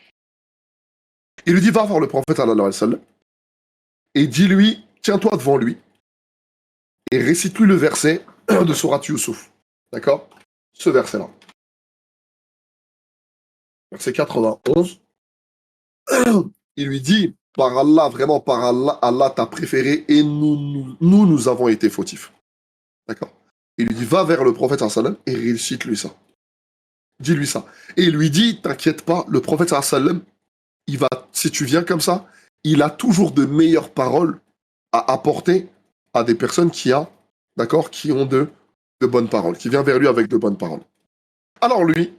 Il lui dit, va voir le prophète sallallahu alayhi wa sallam et dis-lui, tiens-toi devant lui et récite-lui le verset de Surat Yusuf. D'accord ? Ce verset-là. Verset 91. Il lui dit, par Allah, vraiment par Allah, Allah t'a préféré et nous avons été fautifs. D'accord ? Il lui dit, va vers le prophète sallallahu alayhi wa sallam et récite-lui ça. Dis-lui ça. Et il lui dit, t'inquiète pas, le prophète sallallahu alayhi wa sallam, si tu viens comme ça, il a toujours de meilleures paroles à apporter à des personnes qui ont de bonnes paroles, qui viennent vers lui avec de bonnes paroles. Alors lui,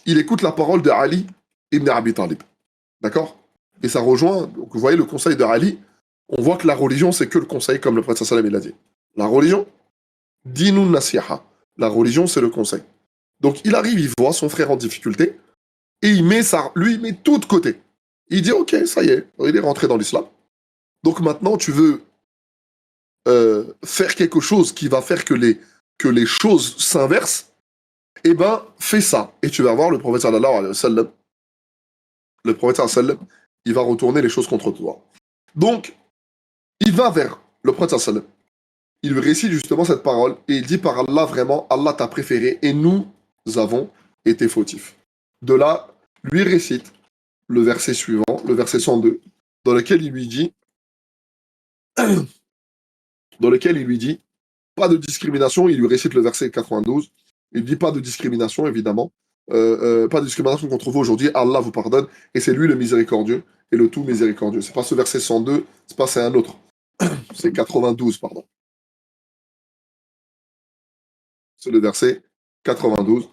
il écoute la parole de Ali ibn Abi Talib. D'accord ? Et ça rejoint, donc vous voyez le conseil de Ali, on voit que la religion, c'est que le conseil, comme le prophète sallallahu alayhi wa sallam il a dit. La religion, dinun nasiha. La religion, c'est le conseil. Donc il arrive, il voit son frère en difficulté, et il met tout de côté. Il dit, ok, ça y est, il est rentré dans l'islam. Donc maintenant, tu veux faire quelque chose qui va faire que les choses s'inversent, eh ben, fais ça. Et tu vas voir le prophète sallallahu alayhi wa sallam. Le prophète sallallahu alayhi wa sallam, il va retourner les choses contre toi. Donc, il va vers le prophète sallam. Il lui récite justement cette parole et il dit par Allah vraiment, Allah t'a préféré et nous avons été fautifs. De là, lui récite le verset suivant, le verset 102, dans lequel il lui dit, pas de discrimination, il lui récite le verset 92, il dit pas de discrimination évidemment, pas de discrimination contre vous aujourd'hui, Allah vous pardonne et c'est lui le miséricordieux et le tout miséricordieux. C'est pas ce verset 102, c'est un autre, c'est 92 pardon. C'est le verset 92.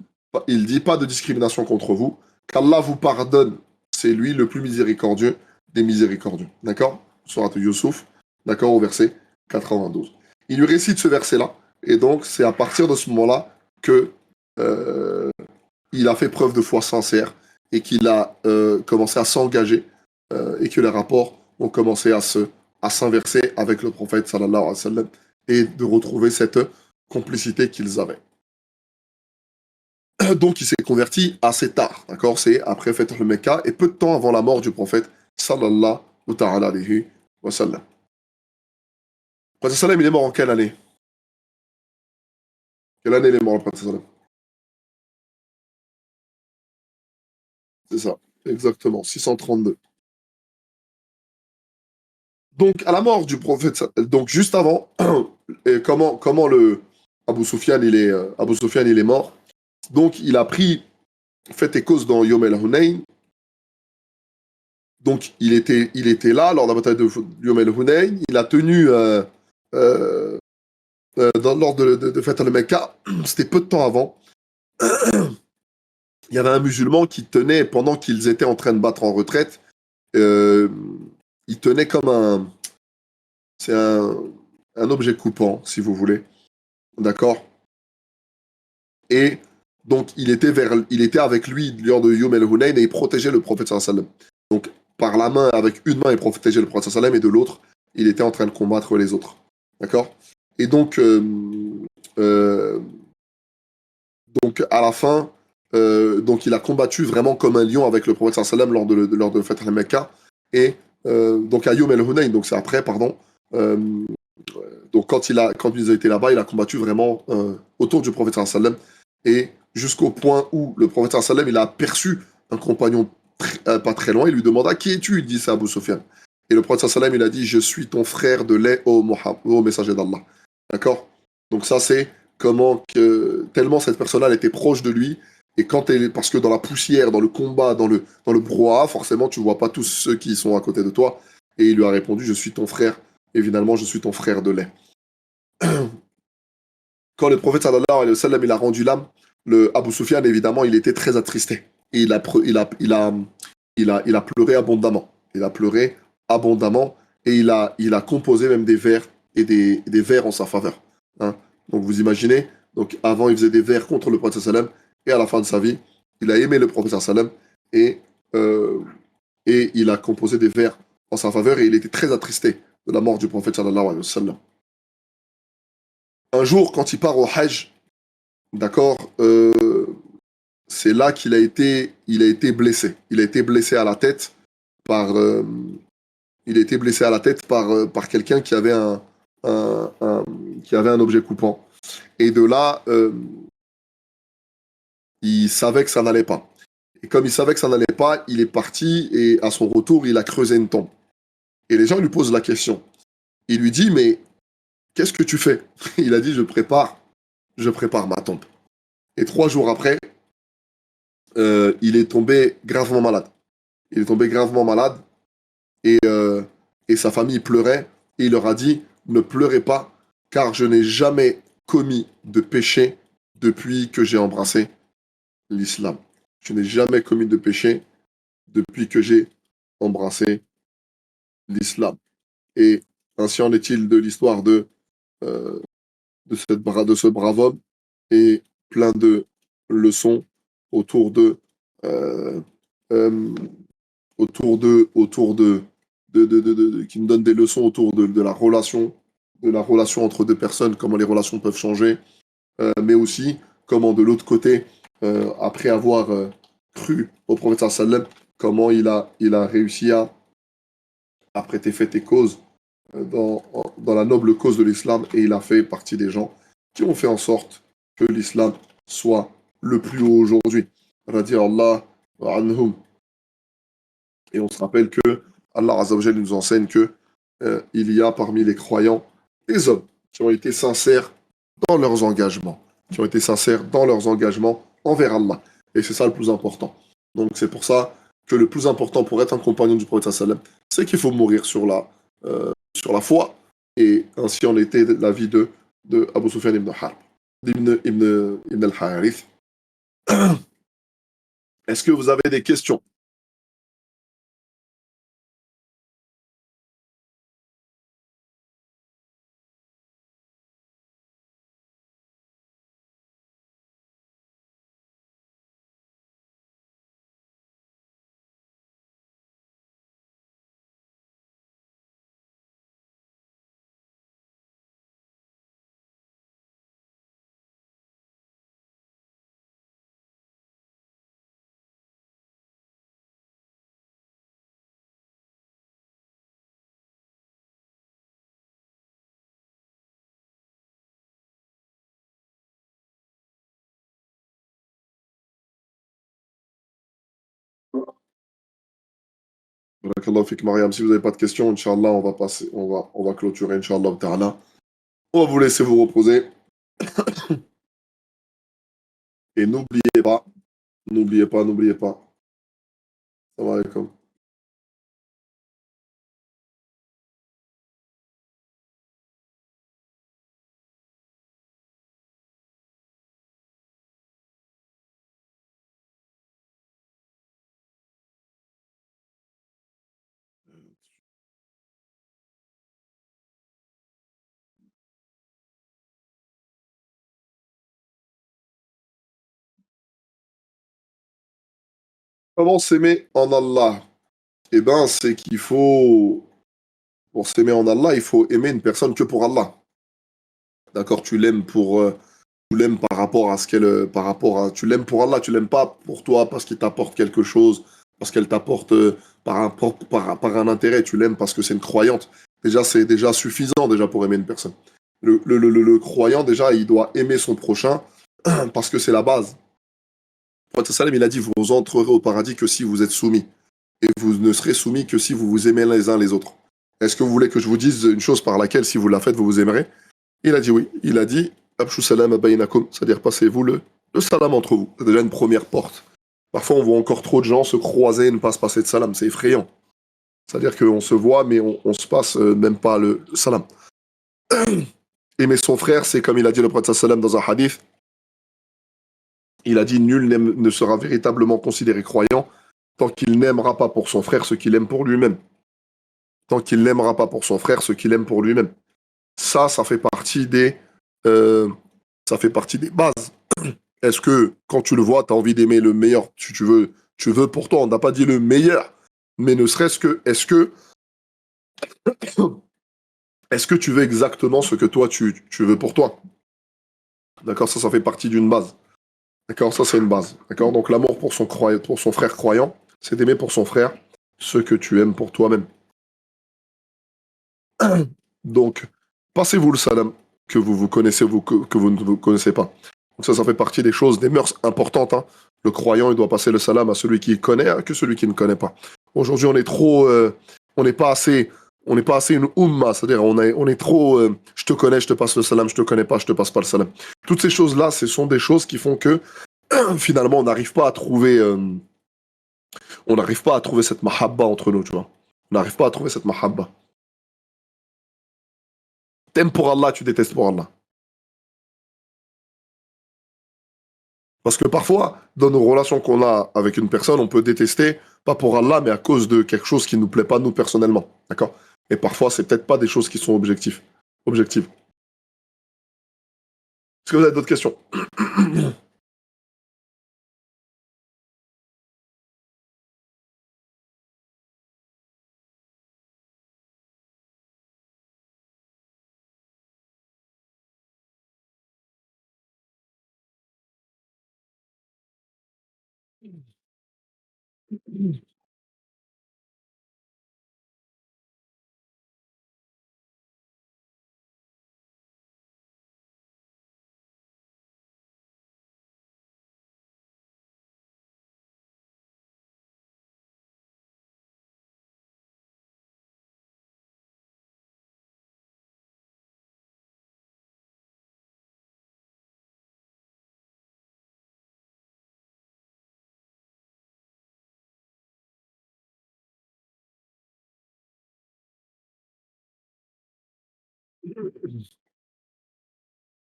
Il dit pas de discrimination contre vous, qu'Allah vous pardonne, c'est lui le plus miséricordieux des miséricordieux. D'accord? Surat Yusuf, d'accord, au verset 92. Il lui récite ce verset-là, et donc c'est à partir de ce moment-là que il a fait preuve de foi sincère et qu'il a commencé à s'engager et que les rapports ont commencé à s'inverser avec le prophète sallallahu alayhi wa sallam et de retrouver cette complicité qu'ils avaient. Donc il s'est converti assez tard, d'accord? C'est après Fath al-Mecca et peu de temps avant la mort du prophète sallallahu alayhi wa sallam. Le prophète sallam, il est mort en quelle année? Quelle année il est mort le prophète sallam? C'est ça, exactement, 632. Donc à la mort du prophète, donc juste avant, et comment le Abu Sufyan il est mort. Donc il a pris fait et cause dans Yom el-Hunayn. Donc il était là lors de la bataille de Yom el-Hunayn. Il a tenu euh, lors de Fath al-Mecca. C'était peu de temps avant. Il y avait un musulman qui tenait, pendant qu'ils étaient en train de battre en retraite, euh, il tenait comme c'est un objet coupant, si vous voulez. D'accord? Et donc, il était avec lui lors de Yom el-Hunayn et il protégeait le prophète sallam. Donc, par la main, avec une main, il protégeait le prophète sallam et de l'autre, il était en train de combattre les autres. D'accord? Et euh, donc à la fin, donc il a combattu vraiment comme un lion avec le prophète sallam lors de Fath al-Mecca. Et donc à Yom el-Hunayn, donc c'est après, pardon. Euh, donc quand ils étaient là-bas, il a combattu vraiment autour du prophète sallam et jusqu'au point où le prophète sallam il a aperçu un compagnon pas très loin, il lui demanda qui es-tu? Il dit c'est Abu Sufyan. Et le prophète sallam il a dit je suis ton frère de lait ô messager d'Allah. D'accord? Donc ça c'est comment que tellement cette personne-là elle était proche de lui et parce que dans la poussière, dans le combat, dans le brouhaha, forcément tu vois pas tous ceux qui sont à côté de toi et il lui a répondu je suis ton frère et finalement je suis ton frère de lait. Quand le prophète sallallahu alayhi wa sallam il a rendu l'âme, le Abu Sufyan évidemment il était très attristé et il a pleuré abondamment. Il a pleuré abondamment et il a composé même des vers et des vers en sa faveur. Hein. Donc vous imaginez, donc avant il faisait des vers contre le prophète sallam et à la fin de sa vie il a aimé le prophète sallam et euh, et il a composé des vers en sa faveur et il était très attristé de la mort du prophète sallallahu alayhi wa sallam. Un jour, quand il part au Hajj, d'accord, c'est là il a été blessé. Il a été blessé à la tête par, il a été blessé à la tête par quelqu'un qui avait qui avait un objet coupant. Et de là, il savait que ça n'allait pas. Et comme il savait que ça n'allait pas, il est parti et à son retour, il a creusé une tombe. Et les gens lui posent la question. Il lui dit, mais qu'est-ce que tu fais? Il a dit, je prépare ma tombe. Et 3 jours après, il est tombé gravement malade. Il est tombé gravement malade et, et sa famille pleurait. Et il leur a dit, ne pleurez pas, car je n'ai jamais commis de péché depuis que j'ai embrassé l'islam. Je n'ai jamais commis de péché depuis que j'ai embrassé l'islam. Et ainsi en est-il de l'histoire euh, de ce brave homme et plein de leçons autour euh, euh, qui nous donne des leçons autour de la relation entre deux personnes, comment les relations peuvent changer, mais aussi comment de l'autre côté, après avoir cru au prophète sallam, comment il a réussi a prêté fait et cause dans la noble cause de l'islam et il a fait partie des gens qui ont fait en sorte que l'islam soit le plus haut aujourd'hui. Radiallahu anhum. Et on se rappelle que Allah Azzawajal nous enseigne que il y a parmi les croyants des hommes qui ont été sincères dans leurs engagements, qui ont été sincères dans leurs engagements envers Allah. Et c'est ça le plus important. Donc c'est pour ça que le plus important pour être un compagnon du prophète sallam, c'est qu'il faut mourir sur la foi. Et ainsi en était la vie de Abu Sufyan ibn Harb, ibn al-Harith. Est-ce que vous avez des questions? Barakallahu fik, Mariam. Si vous n'avez pas de questions, Inch'Allah, on va clôturer, Inch'Allah ta'ala. On va vous laisser vous reposer. Et n'oubliez pas. Salam alaikum. Comment s'aimer en Allah? Eh bien, c'est qu'il faut, pour s'aimer en Allah, il faut aimer une personne que pour Allah. D'accord? Tu l'aimes par rapport à ce qu'elle, tu l'aimes pour Allah, tu l'aimes pas pour toi parce qu'il t'apporte quelque chose, parce qu'elle t'apporte par un intérêt, tu l'aimes parce que c'est une croyante. Déjà, c'est déjà suffisant déjà pour aimer une personne. Le croyant, déjà, il doit aimer son prochain parce que c'est la base. Le prophète sallam, il a dit, vous entrerez au paradis que si vous êtes soumis. Et vous ne serez soumis que si vous vous aimez les uns les autres. Est-ce que vous voulez que je vous dise une chose par laquelle, si vous la faites, vous vous aimerez? Il a dit oui. Il a dit Abshou salam bainakum, c'est-à-dire passez-vous le salam entre vous. C'est déjà une première porte. Parfois, on voit encore trop de gens se croiser et ne pas se passer de salam. C'est effrayant. C'est-à-dire qu'on se voit, mais on se passe même pas le salam. Aimer son frère, c'est comme il a dit le prophète sallam dans un hadith. Il a dit nul ne sera véritablement considéré croyant tant qu'il n'aimera pas pour son frère ce qu'il aime pour lui-même. Tant qu'il n'aimera pas pour son frère ce qu'il aime pour lui-même. Ça fait partie euh, ça fait partie des bases. Est-ce que quand tu le vois, tu as envie d'aimer le meilleur, tu veux pour toi, on n'a pas dit le meilleur, mais ne serait-ce que, est-ce que tu veux exactement ce que toi tu veux pour toi? D'accord, ça fait partie d'une base. D'accord, ça c'est une base. D'accord, donc l'amour pour son frère croyant, c'est d'aimer pour son frère ce que tu aimes pour toi-même. Donc, passez-vous le salam que vous connaissez ou que vous ne vous connaissez pas. Donc ça fait partie des choses, des mœurs importantes, hein. Le croyant, il doit passer le salam à celui qui connaît, hein, que celui qui ne connaît pas. Aujourd'hui, on n'est pas assez, on n'est pas assez une umma, c'est-à-dire on est trop, je te connais, je te passe le salam, je te connais pas, je te passe pas le salam. Toutes ces choses-là, ce sont des choses qui font que finalement, on n'arrive pas à trouver cette mahabba entre nous, tu vois. On n'arrive pas à trouver cette mahabba. T'aimes pour Allah, tu détestes pour Allah. Parce que parfois, dans nos relations qu'on a avec une personne, on peut détester, pas pour Allah, mais à cause de quelque chose qui ne nous plaît pas, nous, personnellement. D'accord? Et parfois, c'est peut-être pas des choses qui sont objectives. Est-ce que vous avez d'autres questions?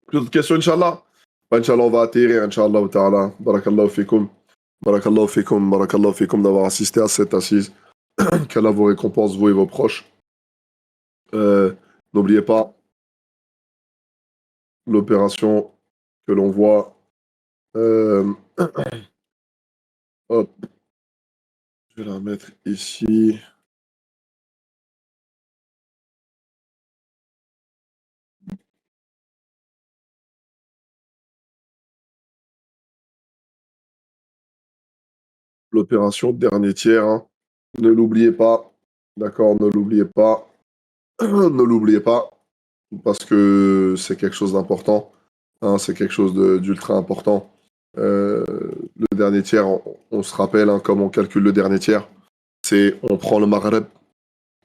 Plus d'autres questions, Inch'Allah? Inch'Allah, on va atterrir, Inch'Allah ta'ala. Barakallahu fikum. Barakallahu fikum. Barakallahu fikum d'avoir assisté à cette assise. Qu'Allah vous récompense, vous et vos proches. Euh, N'oubliez pas l'opération que l'on voit. Euh, hop, je vais la mettre ici. L'opération dernier tiers, hein. Ne l'oubliez pas. D'accord, ne l'oubliez pas. Ne l'oubliez pas. Parce que c'est quelque chose d'important. Hein, c'est quelque chose d'ultra important. Euh, le dernier tiers, on se rappelle hein, comment on calcule le dernier tiers. C'est on prend le Maghreb.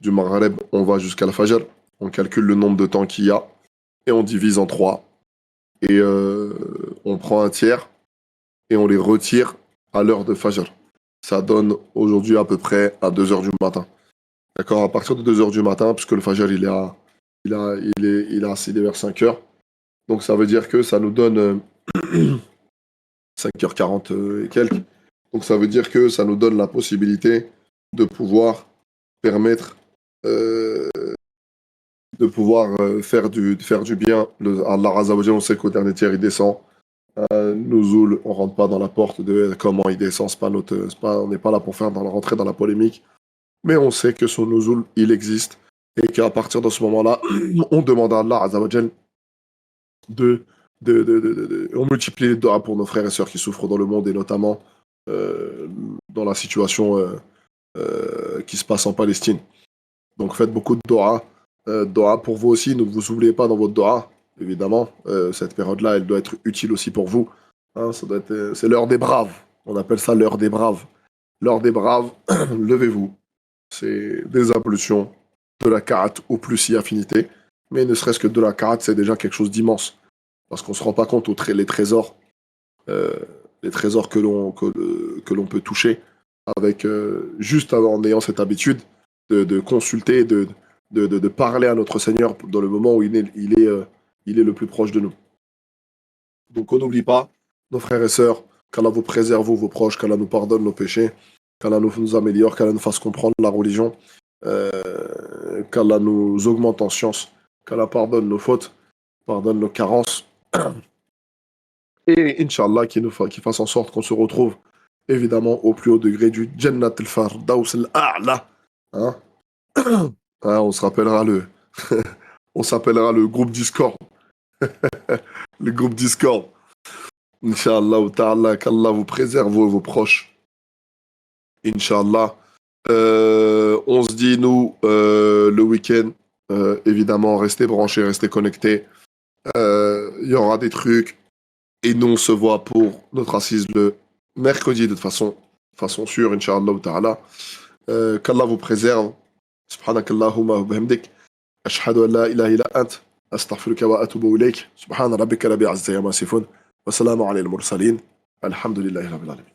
Du Maghreb, on va jusqu'à la Fajr. On calcule le nombre de temps qu'il y a. Et on divise en 3. Et on prend un tiers. Et on les retire à l'heure de Fajr. Ça donne aujourd'hui à peu près à 2 heures du matin. D'accord, à partir de 2 heures du matin, puisque le Fajr, il est vers 5 heures. Donc ça veut dire que ça nous donne 5h40 et quelques. Donc ça veut dire que ça nous donne la possibilité de pouvoir permettre faire du bien. Allah Azza wa Jalla, on sait qu'au dernier tiers, il descend. Nouzoul, on rentre pas dans la porte de comment il descend, on n'est pas là pour rentrer dans la polémique. Mais on sait que son Nouzoul, il existe. Et qu'à partir de ce moment-là, on demande à Allah Azza wa Jalla on multiplie les doigts pour nos frères et sœurs qui souffrent dans le monde et notamment dans la situation qui se passe en Palestine. Donc faites beaucoup de doigts pour vous aussi. Ne vous oubliez pas dans votre doigt. Évidemment, cette période-là, elle doit être utile aussi pour vous. Hein, c'est l'heure des braves. On appelle ça l'heure des braves. L'heure des braves, levez-vous. C'est des impulsions, de la carte ou plus si affinité. Mais ne serait-ce que de la carte, c'est déjà quelque chose d'immense. Parce qu'on ne se rend pas compte les trésors que l'on peut toucher avec juste en ayant cette habitude de consulter, de parler à notre Seigneur dans le moment où il est le plus proche de nous. Donc on n'oublie pas, nos frères et sœurs, qu'Allah vous préserve, vos proches, qu'Allah nous pardonne nos péchés, qu'Allah nous améliore, qu'Allah nous fasse comprendre la religion, qu'Allah nous augmente en science, qu'Allah pardonne nos fautes, pardonne nos carences. Et Inch'Allah, qu'il fasse en sorte qu'on se retrouve évidemment au plus haut degré du Jannat al-Fardaus al-A'la. Hein. Hein, on s'appellera le groupe Discord. Le groupe Discord. Inch'Allah ta'ala, qu'Allah vous préserve vos proches. Inch'Allah. On se dit, nous, le week-end, évidemment, restez branchés, restez connectés. Il y aura des trucs. Et nous, on se voit pour notre assise le mercredi de façon sûre, Inch'Allah ta'ala. Qu'Allah vous préserve. سبحانك اللهم وبحمدك أشهد أن لا إله إلا أنت أستغفرك وأتوب إليك سبحان ربك رب العزة عما يصفون وسلام على المرسلين الحمد لله رب العالمين